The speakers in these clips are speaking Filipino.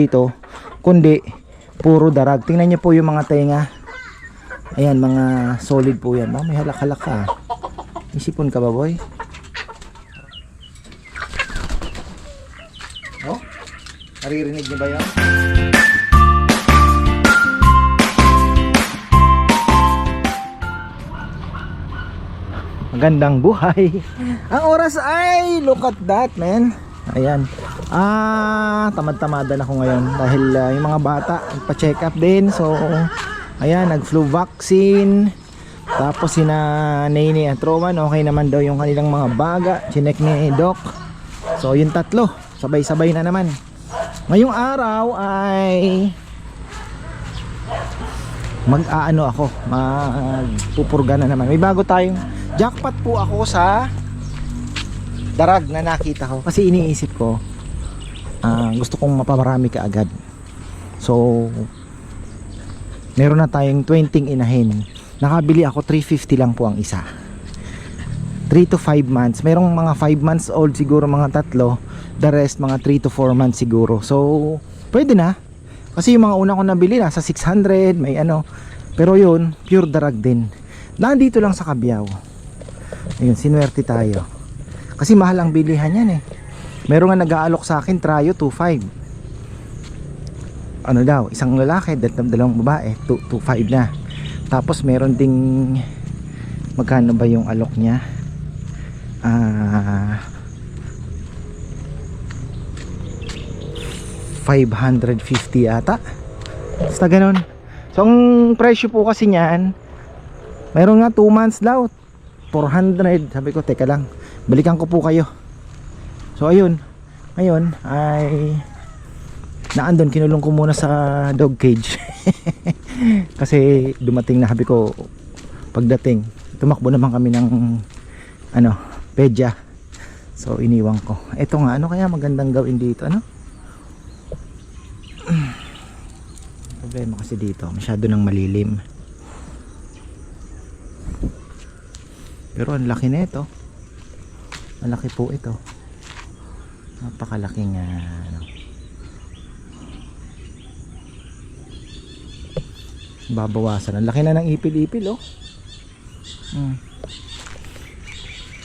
dito, kundi puro darag. Tingnan niyo po yung mga tenga. Ayan, mga solid po yan. May halak-halak ka. Isipon ka ba, boy? Oh? Naririnig niyo ba yan? Magandang buhay. Ang oras ay, look at that, man. Ayan. Tamad-tamadan ako ngayon dahil yung mga bata nagpa-check up din. So, ayan, nag-flu vaccine. Tapos sina Nene at Rowan, okay naman daw yung kanilang mga baga. Chinek ni Doc. So, yung tatlo, sabay-sabay na naman. Ngayong araw ay magpupurga na naman. May bago tayong jackpot po ako sa darag na nakita ko. Kasi iniisip ko, gusto kong mapamarami ka agad. So, meron na tayong 20 inahin. Nakabili ako 350 lang po ang isa. 3 to 5 months. Merong mga 5 months old siguro, mga tatlo. The rest mga 3 to 4 months siguro. So, pwede na. Kasi yung mga una ko nabili nasa 600, may ano. Pero yun, pure darag din. Nandito lang sa Cabiao. Ayun, sinuwerte tayo. Kasi mahal ang bilihan yan eh. Meron nga nag-aalok sa akin, Trayo 2.5. Ano daw, isang lalaki, dalawang babae, 2.5 na. Tapos meron ding, magkano ba yung alok niya? 550 ata. Basta ganun. So ang presyo po kasi niyan, mayroon nga 2 months daw 400. Sabi ko teka lang, balikan ko po kayo. So ayun, ngayon ay naandun, kinulong ko muna sa dog cage. Kasi dumating na, sabi ko pagdating, tumakbo naman kami ng pedya. So iniwan ko. Ito nga, ano kaya magandang gawin dito, ano? Problema kasi dito, masyado nang malilim. Pero ang laki nito. Malaki po ito. Napakalaking babawasan. Ang laki na ng ipil-ipil, oh.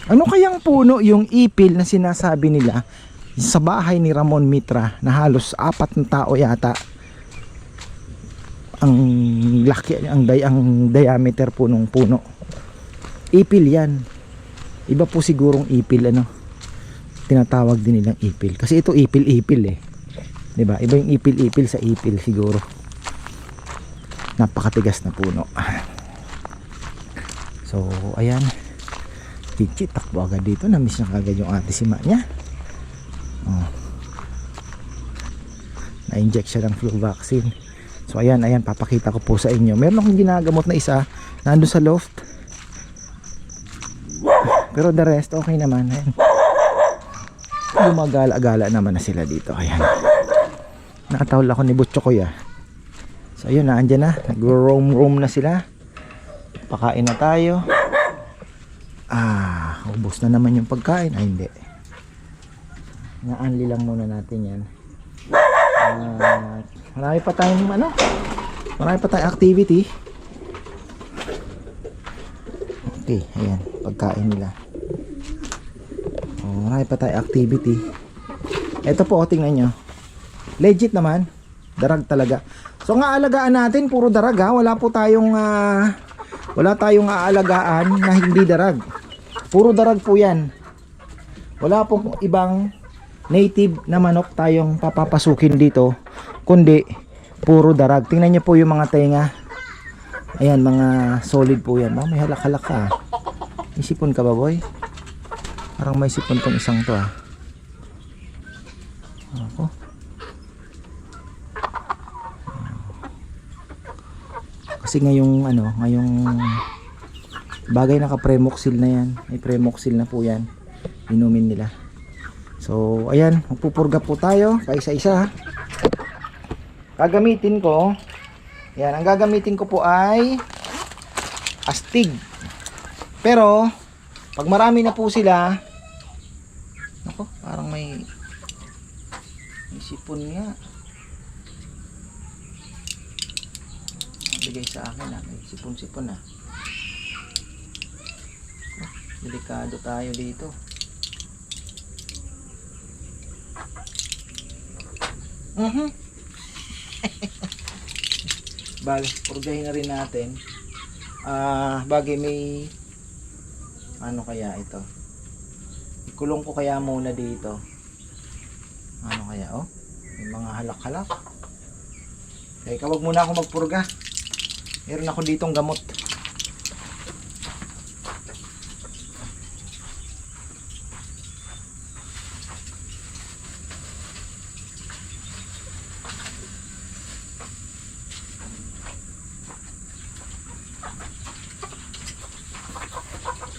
Ano kayang puno yung ipil na sinasabi nila sa bahay ni Ramon Mitra na halos 4 na tao yata ang laki, ang diameter po nung puno. Ipil yan. Iba po sigurong ipil, ano, tinatawag din nilang ipil. Kasi ito ipil-ipil eh, diba? Iba yung ipil-ipil sa ipil siguro. Napakatigas na puno. So ayan, Pichi, takbo agad dito. Namiss na kagad yung ate si Ma niya. Na-inject siya ng flu vaccine. So ayan, papakita ko po sa inyo. Meron akong ginagamot na isa, nandun sa loft. Pero the rest, okay naman. Ayan. Gumagala-gala naman na sila dito. Ayan. Nakatawal ako ni Butcho Kuya. So ayun, naandyan na. Nag-roam na sila. Pakain na tayo. Ubos na naman yung pagkain. Ay hindi, naanli lang muna natin yan. Marami pa tayong activity. Okay, ayan, pagkain nila. Marami pa tayong activity. Ito po, tingnan nyo. Legit naman, darag talaga. So ang aalagaan natin puro darag, ha. Wala tayong aalagaan na hindi darag. Puro darag po yan. Wala pong ibang native na manok tayong papapasukin dito, kundi puro darag. Tingnan nyo po yung mga tenga. Ayan, mga solid po yan. May halak-halak ka. Isipon ka ba, boy? Parang may sipon tong isang to, ah. Ako. Kasi ngayong bagay, naka Premoxil na yan. May Premoxil na po yan. Inumin nila. So ayan, magpupurga po tayo paisa-isa. Gagamitin ko, yan, ang gagamitin ko po ay astig. Pero pag marami na po sila, nako, parang may sipon nga. bigay sa akin ah. May sipon-sipon ah. Oh, delikado tayo dito. Bale, purgahin na rin natin. Bagay may ano kaya ito. Ikulong ko kaya muna dito. Ano kaya oh? May mga halak-halak. Teka, wag muna ako magpurga. Meron ako ditong gamot.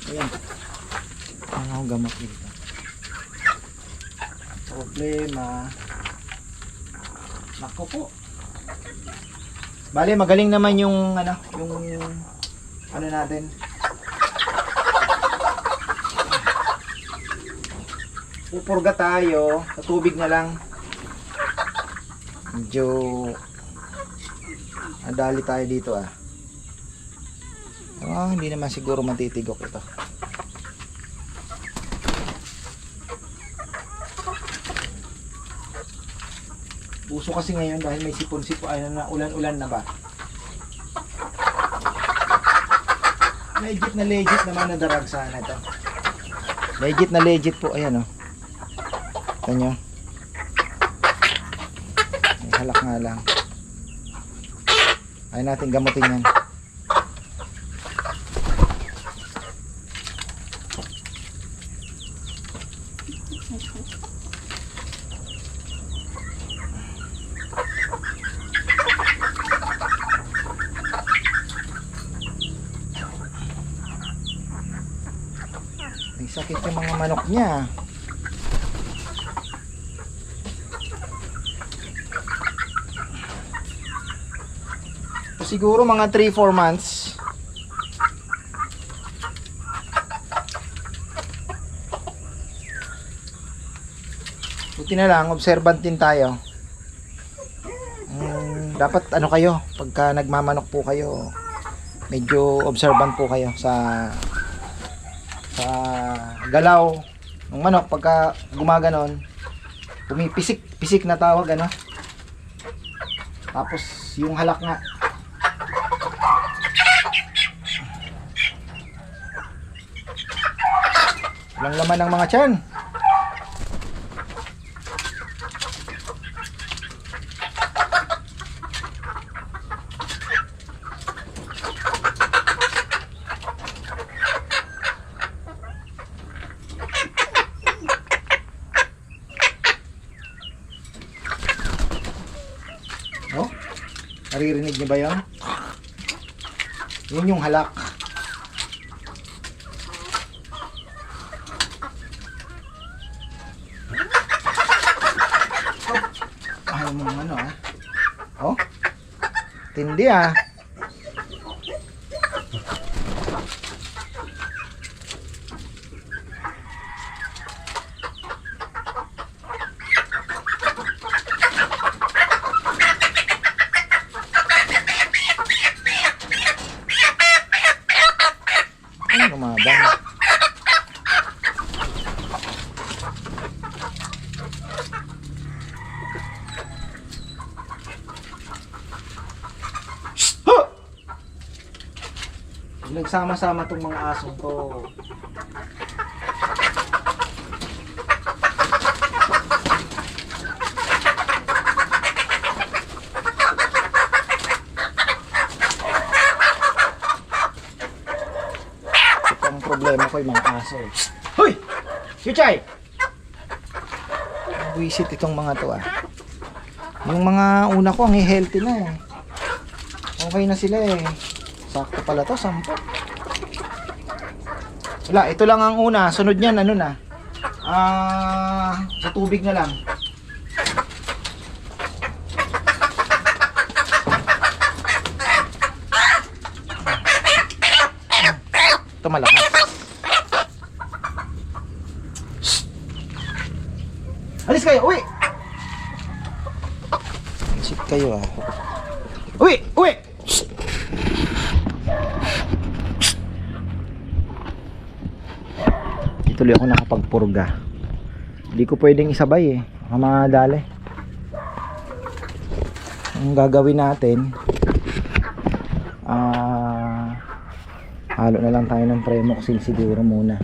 Ayan. Ano akong gamot dito. Problema. Nako po. Bale, magaling naman yung ano natin. Pupurga tayo sa tubig na lang. Medyo nadali tayo dito ah. Hindi naman siguro matitigok ito. Puso kasi ngayon dahil may sipon-sipon, ay na ulan-ulan na ba. Legit naman na darag sana ito. Legit po, ayan oh. Ito nyo. May halak nga lang. Ayaw natin gamutin yan. May sakit yung mga manok niya. So, siguro mga 3-4 months. Buti na lang, observant din tayo. Dapat ano kayo, pagka nagmamanok po kayo, medyo observant po kayo sa galaw ng manok. Pagka gumaganon, pumipisik na tawag ano. Tapos yung halak nga, walang laman ng mga tiyan. Oh, naririnig niyo ba yun? Yun yung halak. Ayaw mo ano ah. Oh, tindi ah. Lumabang. Nagsama-sama tong mga aso to. Ang problema ko yung mga aso. Hoy! Chuchay! Buisit itong mga to ah. Yung mga una ko ang healthy na eh. Okay na sila eh. Sakto pala to, 10. Wala, ito lang ang una. Sunod niyan, ano na? Sa tubig na lang. Ito malakas. Alis kayo, uwi! Isip kayo ah. Uwi! Uwi! tuloy ako nakapagpurga. Hindi ko pwedeng isabay baka madali. Ang gagawin natin, halo na lang tayo ng Premoxil siguro muna.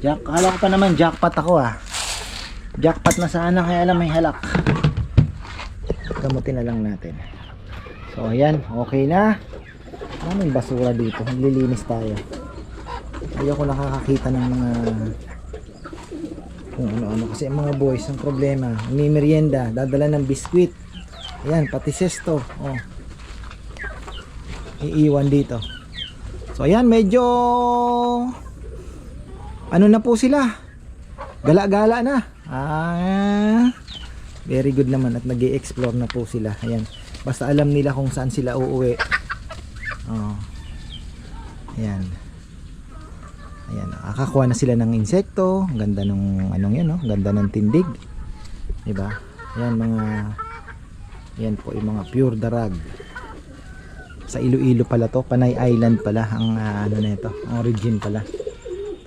Kala ko pa naman jackpot ako Jackpot na sana, kaya lang may halak. Gamutin na lang natin. So ayan, okay na. Maraming basura dito, maglilinis tayo. Ayoko nakakakita ng mga kung ano-ano, kasi ang mga boys ang problema, may merienda, dadala ng biskwit. Ayan, pati sesto iiwan dito. So ayan, medyo ano na po sila, gala-gala na. Very good naman at nag-i-explore na po sila. Ayan, basta alam nila kung saan sila uuwi. Ayan, nakakuha na sila ng insekto. Ang ganda ng anong yan, ganda ng tindig, diba? Yan po yung mga pure darag. Sa Iloilo pala to, Panay Island pala ang ano nito, ang origin pala,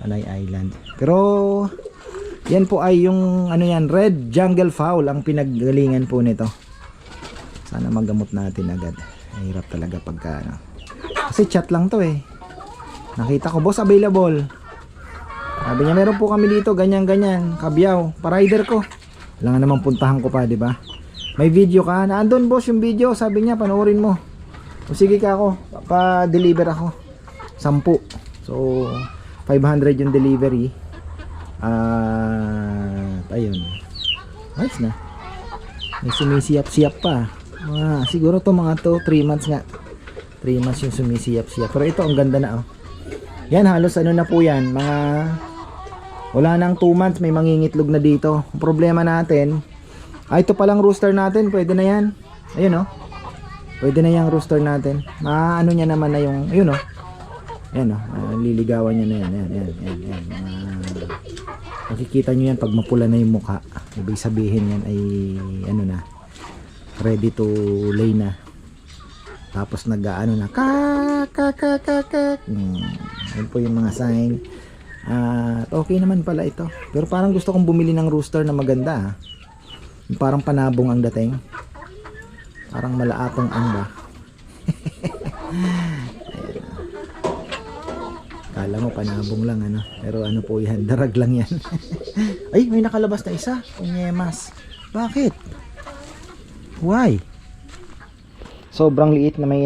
Panay Island. Pero yan po ay yung ano yan, red jungle fowl ang pinaggalingan po nito. Sana magamot natin agad. Hirap talaga pagka kasi chat lang to Nakita ko, boss available. Sabi niya meron po kami dito ganyan Kabyaw, pa-rider ko. Wala nga namang puntahan ko pa, di ba? May video ka, naandun boss yung video, sabi niya panoorin mo. O sige ka ako, pa-deliver ako 10. So 500 yung delivery. Ayun, nice na. May sumisiyap-siyap pa. Siguro to mga 3 months nga. 3 months yung sumisiyap-siyap. Pero ito ang ganda na Yan, halos ano na po yan, mga wala nang 2 months may mangingitlog na dito. Ang problema natin, ito palang rooster natin, pwede na yan. Ayun pwede na yung rooster natin. Ano niya naman na yung, ayun ayan liligawan niya na yan. Ayan. Makikita nyo yan pag mapula na yung mukha. Ibig sabihin yan ay ano na, ready to lay na. Tapos nag-ano na yun po yung mga sign. Okay naman pala ito. Pero parang gusto kong bumili ng rooster na maganda parang panabong ang dating. Parang malaatong ang ba. Kala mo panabong lang pero ano po yan, darag lang yan. Ay, may nakalabas na isa, kunyemas. Bakit? Why? Sobrang liit na may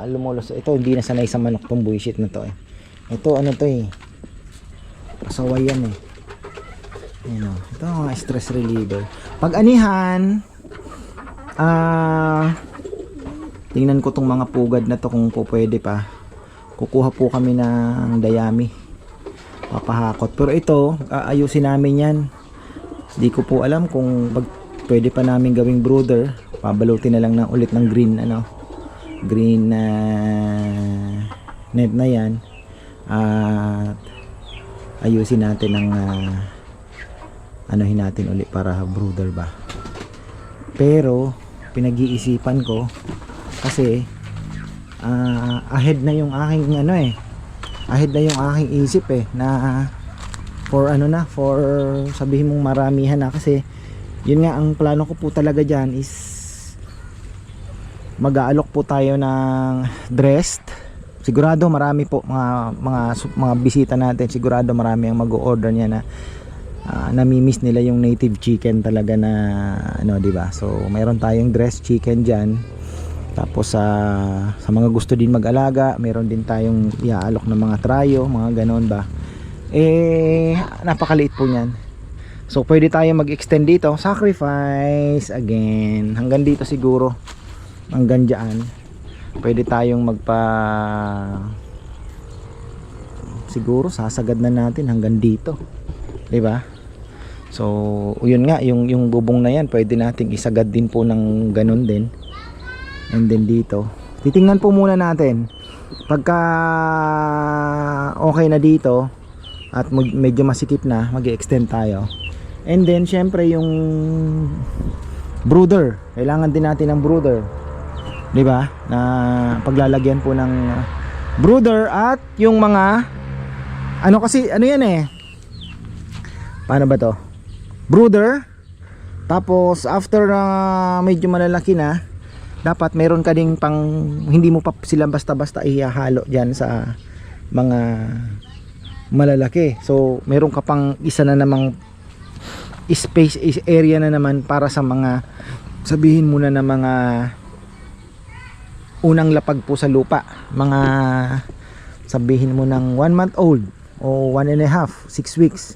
lumulus. Ito hindi na sanay sa manok tong bullshit na to Ito ano to pasaway yan ito mga stress reliever. Pag anihan, tingnan ko tong mga pugad na to kung po pwede pa. Kukuha po kami ng dayami, papahakot. Pero ito ayusin namin yan. Hindi ko po alam kung pwede pa namin gawing brooder. Pabalutin na lang ulit ng green green net na yan. At ayusin natin ng anuhin natin ulit para brooder ba. Pero pinag-iisipan ko kasi ahead na yung aking ahead na yung aking isip na for sabihin mong maramihan na, kasi yun nga ang plano ko po talaga dyan is mag-aalok po tayo ng dressed. Sigurado marami po mga bisita natin, sigurado marami ang mag-o-order niya na namimiss nila yung native chicken talaga na di ba? So mayroon tayong dressed chicken diyan. Tapos sa mga gusto din mag-alaga, mayroon din tayong iaalok ng mga trayo, mga ganon ba. Napakaliit po niyan. So pwede tayong mag-extend dito, sacrifice again hanggang dito siguro. Hanggang diyan. Pwede tayong siguro sasagad na natin hanggang dito. 'Di ba? So, yun nga, yung bubong na yan, pwede nating isagad din po ng ganun din. And then dito, titingnan po muna natin. Pagka okay na dito at medyo masikip na, mag-i-extend tayo. And then, syempre yung brooder. Kailangan din natin ng brooder. 'Di ba? Na paglalagyan po ng brooder at yung mga ano kasi ano yan eh. Paano ba 'to? Brooder. Tapos after medyo malalaki na, dapat meron ka ding pang hindi mo pa sila basta-basta ihahalo diyan sa mga malalaki. So meron ka pang isa na namang space area na naman para sa mga sabihin muna na mga unang lapag po sa lupa, mga sabihin mo ng 1 month old o 1 and a half, 6 weeks,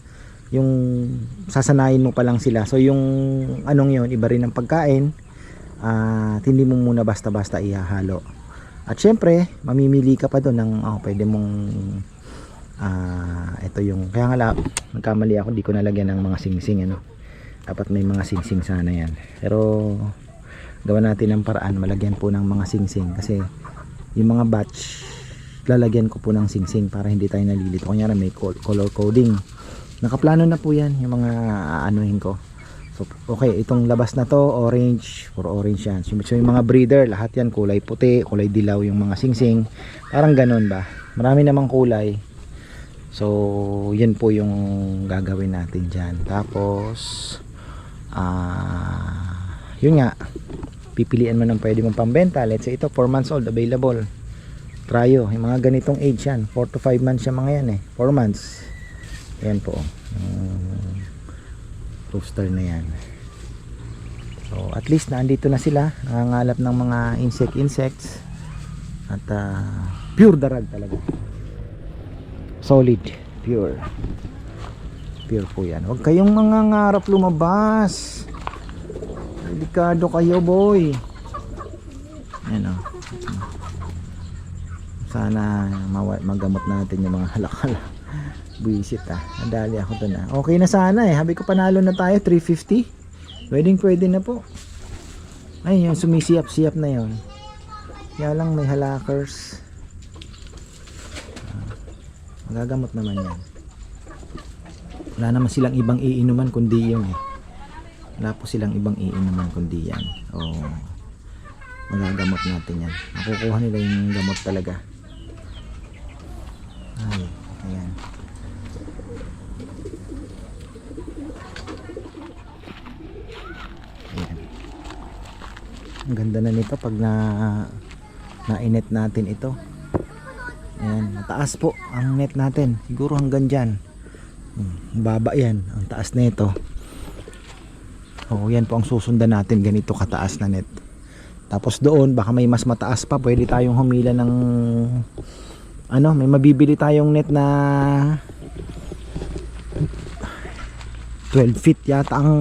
yung sasanayin mo pa lang sila. So yung anong yun, iba rin ang pagkain at hindi mo muna basta-basta ihahalo. At syempre mamimili ka pa doon ng pwede mong ito yung, kaya nga nagkamali ako, di ko nalagyan ng mga singsing ano. Dapat may mga singsing sana yan, pero gawa natin ng paraan, malagyan po ng mga singsing kasi yung mga batch lalagyan ko po ng singsing para hindi tayo nalilito. Kunyari may color coding, nakaplano na po yan yung mga aanuhin ko. So okay, itong labas na to orange, for orange yan. So yung mga breeder lahat yan kulay puti, kulay dilaw yung mga singsing, parang ganon ba, marami namang kulay. So yan po yung gagawin natin dyan. Tapos yun nga, pipilian mo ng pwede mong pambenta. Let's say ito 4 months old available, tryo, yung mga ganitong age yan, 4 to 5 months yung mga yan 4 months. Yan po rooster na yan. So at least nandito na sila, nangangalap ng mga insects at pure darag talaga, solid, pure po yan. Huwag kayong mangangarap lumabas, delikado kayo boy. Yan sana magamot natin yung mga halakala. Buisit nadali ako dun okay na sana habi ko panalo na tayo 350, pwede na po. Ay yung sumisiyap-siyap na yon, kaya lang may halakers. Magagamot naman yan, wala naman silang ibang iinuman kundi yung wala po silang ibang iinuman kundi yan. Magagamot natin yan, makukuha nila yung gamot talaga. Ay, ayan. Ayan. Ang ganda na nito pag na-net natin ito. Ayan, mataas po ang net natin. Siguro hanggang dyan. Baba yan, ang taas na ito. Yan po ang susundan natin, ganito kataas na net. Tapos doon, baka may mas mataas pa, pwede tayong humila ng may mabibili tayong net na 12 feet yata ang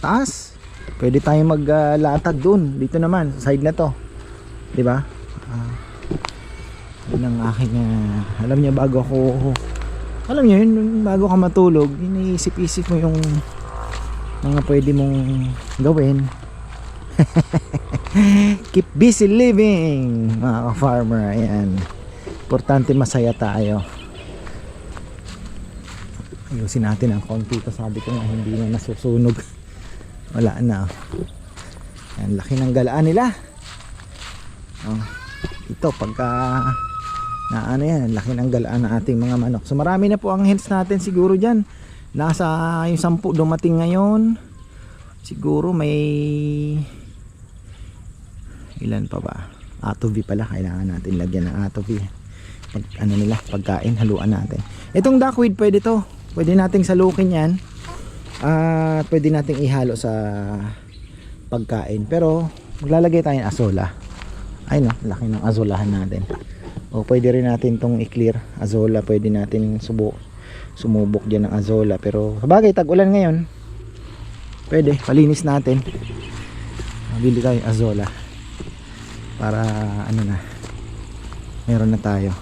taas. Pwede tayong maglatag doon. Dito naman, sa side na to, di ba? Yun ang aking alam niyo yun, bago ka matulog, iniisip-isip mo yung mga pwede mong gawin. Keep busy living mga ka-farmer. Ayan, importante masaya tayo. Ayusin natin ang konti ito, sabi ko nga hindi na nasusunog, wala na. Ayan, laki ng galaan nila. Ito pagka yan, laki ng galaan ng ating mga manok. So marami na po ang hens natin siguro dyan. Nasa yung 10 dumating ngayon. Siguro may ilan pa ba? Atovi pala, kailangan natin lagyan ng atovi. Pagkain, haluan natin. Itong duckweed pwede to. Pwede nating salukin yan. Pwede nating ihalo sa pagkain. Pero maglalagay tayo ng azola. Ay no, laki ng azolahan natin. Pwede rin natin tong i-clear. Azola, pwede natin sumubok dyan ng azola. Pero sabagay, tag-ulan ngayon. Pwede, palinis natin. Mabili tayo azola. Para meron na tayo.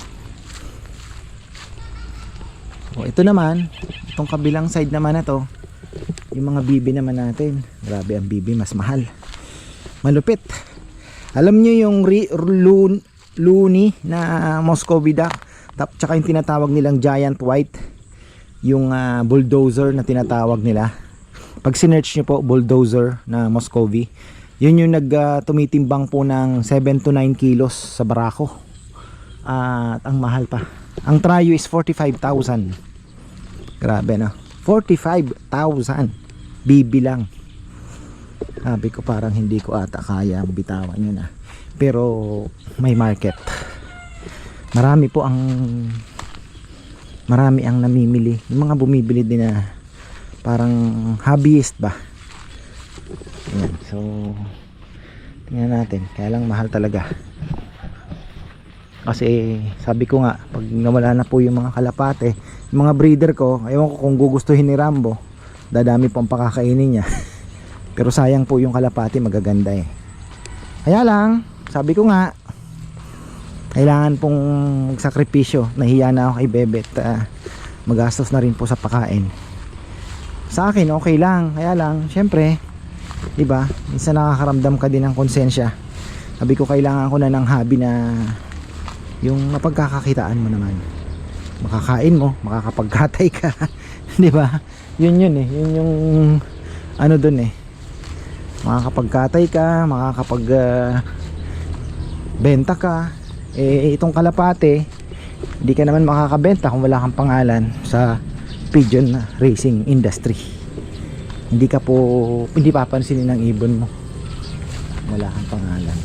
Ito naman, itong kabilang side naman na to, yung mga bibi naman natin. Grabe ang bibi, mas mahal, malupit. Alam nyo yung Looney na Muscovy duck, tsaka yung tinatawag nilang giant white, yung bulldozer na tinatawag nila. Pag sinearch nyo po bulldozer na Muscovy, Yun yung tumitimbang po ng 7 to 9 kilos sa barako. At ang mahal pa. Ang trayo is 45,000. Grabe na. 45,000. Bibilang. Sabi ko parang hindi ko ata kaya bitawan yun ah. Pero may market. Marami ang namimili. Yung mga bumibili din na parang hobbyist ba. Ayan. So tingnan natin. Kaya lang mahal talaga. Kasi sabi ko nga, pag nawala na po yung mga kalapate, yung mga breeder ko, ewan ko kung gugustuhin ni Rambo, dadami po ang pakakainin niya. Pero sayang po yung kalapate, magaganda eh. Kaya lang, sabi ko nga, kailangan pong magsakripisyo. Nahiya na ako kay Bebet. Magastos na rin po sa pakain. Sa akin, okay lang. Kaya lang, syempre, diba, minsan nakakaramdam ka din ng konsensya. Sabi ko, kailangan ko na ng hobby na yung mapagkakakitaan mo naman, makakain mo, makakapagkatay ka. Di ba? Yun eh, yun yung ano dun eh, makakapagkatay ka, makakapag benta ka. Itong kalapate, hindi ka naman makakabenta kung wala kang pangalan sa pigeon racing industry. Hindi papansinin ng ibon mo, wala kang pangalan.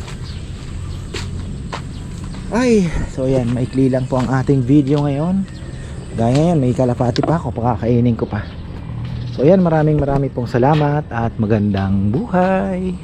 Ay, so yan, maikli lang po ang ating video ngayon. Dahil ngayon may kalapati pa ako, pakakainin ko pa. So yan, maraming pong salamat at magandang buhay.